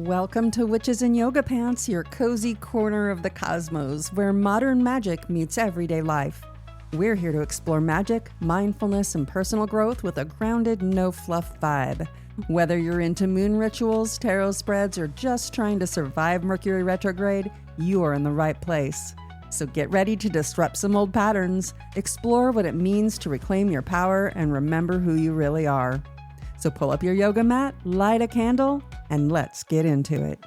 Welcome to Witches in Yoga Pants, your cozy corner of the cosmos where modern magic meets everyday life. We're here to explore magic, mindfulness, and personal growth with a grounded, no-fluff vibe. Whether you're into moon rituals, tarot spreads, or just trying to survive Mercury retrograde, you are in the right place. So get ready to disrupt some old patterns, explore what it means to reclaim your power, and remember who you really are. So pull up your yoga mat, light a candle, and let's get into it.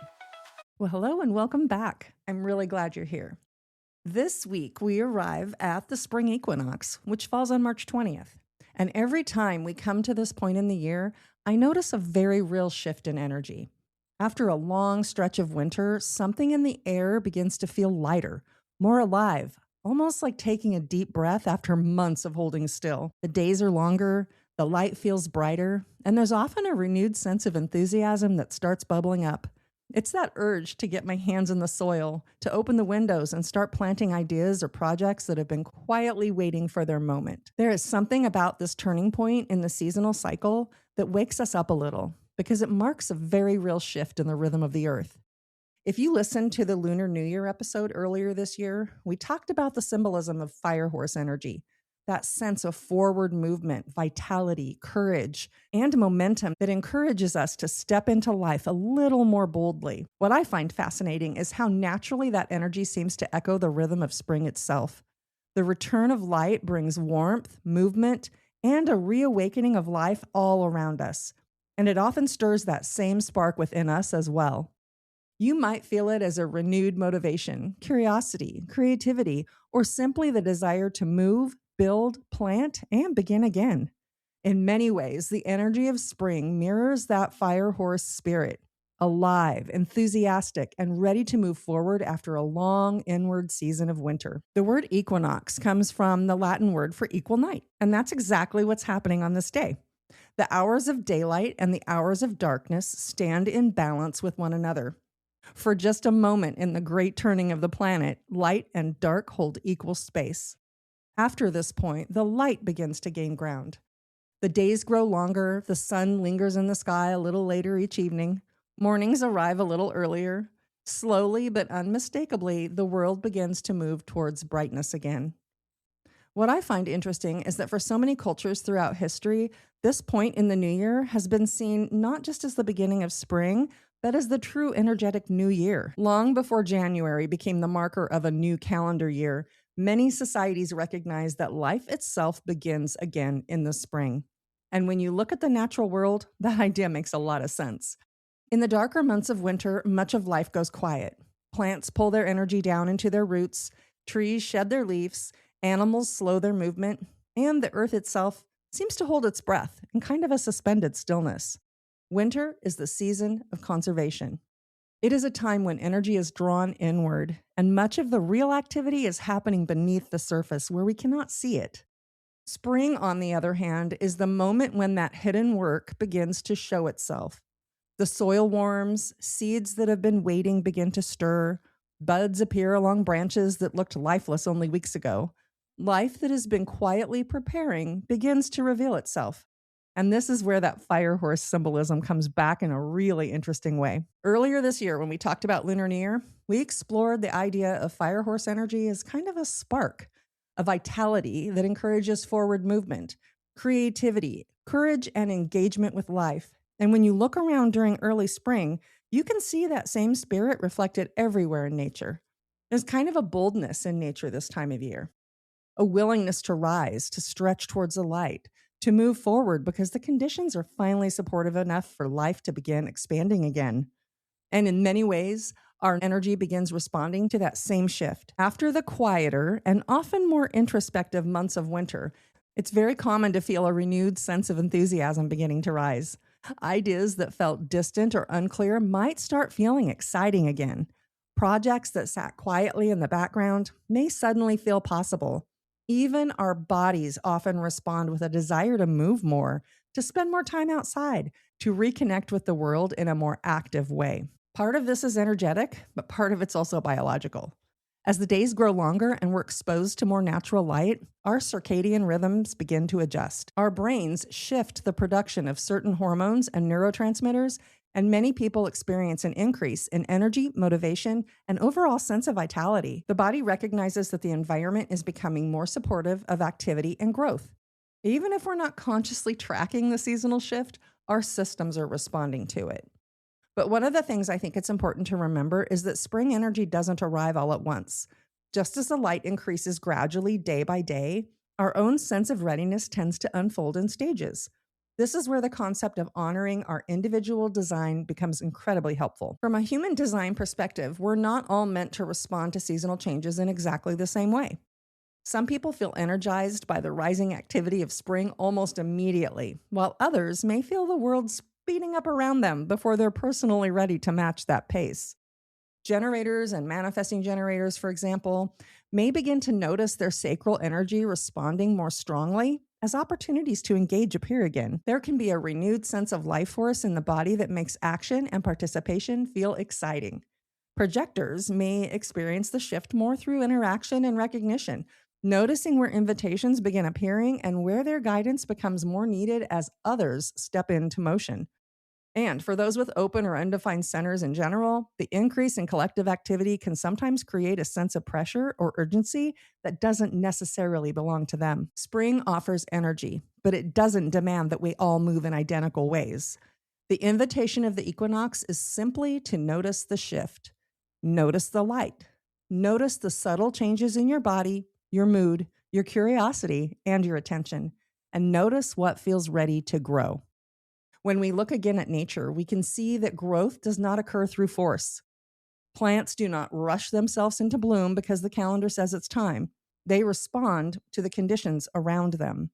Well, hello and welcome back. I'm really glad you're here. This week, we arrive at the Spring Equinox, which falls on March 20th. And every time we come to this point in the year, I notice a very real shift in energy. After a long stretch of winter, something in the air begins to feel lighter, more alive, almost like taking a deep breath after months of holding still. The days are longer, the light feels brighter, and there's often a renewed sense of enthusiasm that starts bubbling up. It's that urge to get my hands in the soil, to open the windows and start planting ideas or projects that have been quietly waiting for their moment. There is something about this turning point in the seasonal cycle that wakes us up a little, because it marks a very real shift in the rhythm of the earth. If you listened to the Lunar New Year episode earlier this year, we talked about the symbolism of fire horse energy. That sense of forward movement, vitality, courage, and momentum that encourages us to step into life a little more boldly. What I find fascinating is how naturally that energy seems to echo the rhythm of spring itself. The return of light brings warmth, movement, and a reawakening of life all around us. And it often stirs that same spark within us as well. You might feel it as a renewed motivation, curiosity, creativity, or simply the desire to move, build, plant, and begin again. In many ways, the energy of spring mirrors that fire horse spirit, alive, enthusiastic, and ready to move forward after a long inward season of winter. The word equinox comes from the Latin word for equal night, and that's exactly what's happening on this day. The hours of daylight and the hours of darkness stand in balance with one another. For just a moment in the great turning of the planet, light and dark hold equal space. After this point, the light begins to gain ground. The days grow longer, the sun lingers in the sky a little later each evening, mornings arrive a little earlier. Slowly but unmistakably, the world begins to move towards brightness again. What I find interesting is that for so many cultures throughout history, this point in the new year has been seen not just as the beginning of spring, but as the true energetic new year. Long before January became the marker of a new calendar year, many societies recognize that life itself begins again in the spring. And when you look at the natural world, that idea makes a lot of sense. In the darker months of winter, much of life goes quiet. Plants pull their energy down into their roots, trees shed their leaves, animals slow their movement, and the earth itself seems to hold its breath in kind of a suspended stillness. Winter is the season of conservation. It is a time when energy is drawn inward, and much of the real activity is happening beneath the surface where we cannot see it. Spring, on the other hand, is the moment when that hidden work begins to show itself. The soil warms, seeds that have been waiting begin to stir, buds appear along branches that looked lifeless only weeks ago. Life that has been quietly preparing begins to reveal itself. And this is where that fire horse symbolism comes back in a really interesting way. Earlier this year, when we talked about Lunar New Year, we explored the idea of fire horse energy as kind of a spark, a vitality that encourages forward movement, creativity, courage, and engagement with life. And when you look around during early spring, you can see that same spirit reflected everywhere in nature. There's kind of a boldness in nature this time of year, a willingness to rise, to stretch towards the light, to move forward because the conditions are finally supportive enough for life to begin expanding again. And in many ways, our energy begins responding to that same shift. After the quieter and often more introspective months of winter, it's very common to feel a renewed sense of enthusiasm beginning to rise. Ideas that felt distant or unclear might start feeling exciting again. Projects that sat quietly in the background may suddenly feel possible. Even our bodies often respond with a desire to move more, to spend more time outside, to reconnect with the world in a more active way. Part of this is energetic, but part of it's also biological. As the days grow longer and we're exposed to more natural light, our circadian rhythms begin to adjust. Our brains shift the production of certain hormones and neurotransmitters And many people experience an increase in energy, motivation, and overall sense of vitality. The body recognizes that the environment is becoming more supportive of activity and growth. Even if we're not consciously tracking the seasonal shift, our systems are responding to it. But one of the things I think it's important to remember is that spring energy doesn't arrive all at once. Just as the light increases gradually day by day, our own sense of readiness tends to unfold in stages. This is where the concept of honoring our individual design becomes incredibly helpful. From a human design perspective, we're not all meant to respond to seasonal changes in exactly the same way. Some people feel energized by the rising activity of spring almost immediately, while others may feel the world speeding up around them before they're personally ready to match that pace. Generators and manifesting generators, for example, may begin to notice their sacral energy responding more strongly as opportunities to engage appear again. There can be a renewed sense of life force in the body that makes action and participation feel exciting. Projectors may experience the shift more through interaction and recognition, noticing where invitations begin appearing and where their guidance becomes more needed as others step into motion. And for those with open or undefined centers in general, the increase in collective activity can sometimes create a sense of pressure or urgency that doesn't necessarily belong to them. Spring offers energy, but it doesn't demand that we all move in identical ways. The invitation of the equinox is simply to notice the shift. Notice the light. Notice the subtle changes in your body, your mood, your curiosity, and your attention. And notice what feels ready to grow. When we look again at nature, we can see that growth does not occur through force. Plants do not rush themselves into bloom because the calendar says it's time. They respond to the conditions around them.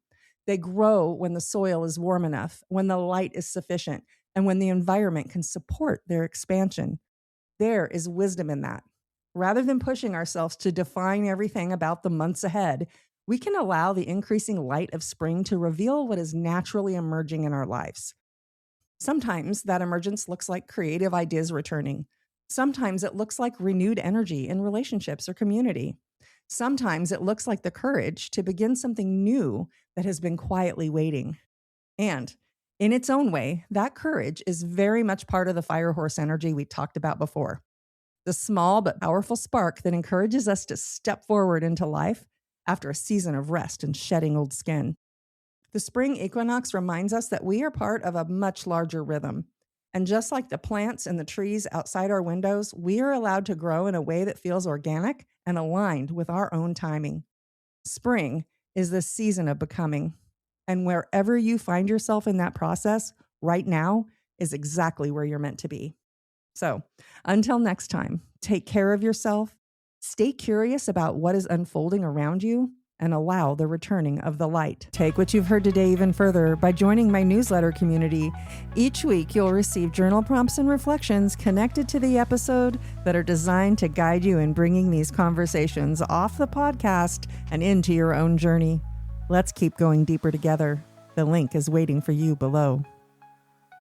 They grow when the soil is warm enough, when the light is sufficient, and when the environment can support their expansion. There is wisdom in that. Rather than pushing ourselves to define everything about the months ahead, we can allow the increasing light of spring to reveal what is naturally emerging in our lives. Sometimes that emergence looks like creative ideas returning. Sometimes it looks like renewed energy in relationships or community. Sometimes it looks like the courage to begin something new that has been quietly waiting. And in its own way, that courage is very much part of the fire horse energy we talked about before. The small but powerful spark that encourages us to step forward into life after a season of rest and shedding old skin. The spring equinox reminds us that we are part of a much larger rhythm. And just like the plants and the trees outside our windows, we are allowed to grow in a way that feels organic and aligned with our own timing. Spring is the season of becoming. And wherever you find yourself in that process, right now is exactly where you're meant to be. So until next time, take care of yourself, stay curious about what is unfolding around you, and allow the returning of the light. Take what you've heard today even further by joining my newsletter community. Each week, you'll receive journal prompts and reflections connected to the episode that are designed to guide you in bringing these conversations off the podcast and into your own journey. Let's keep going deeper together. The link is waiting for you below.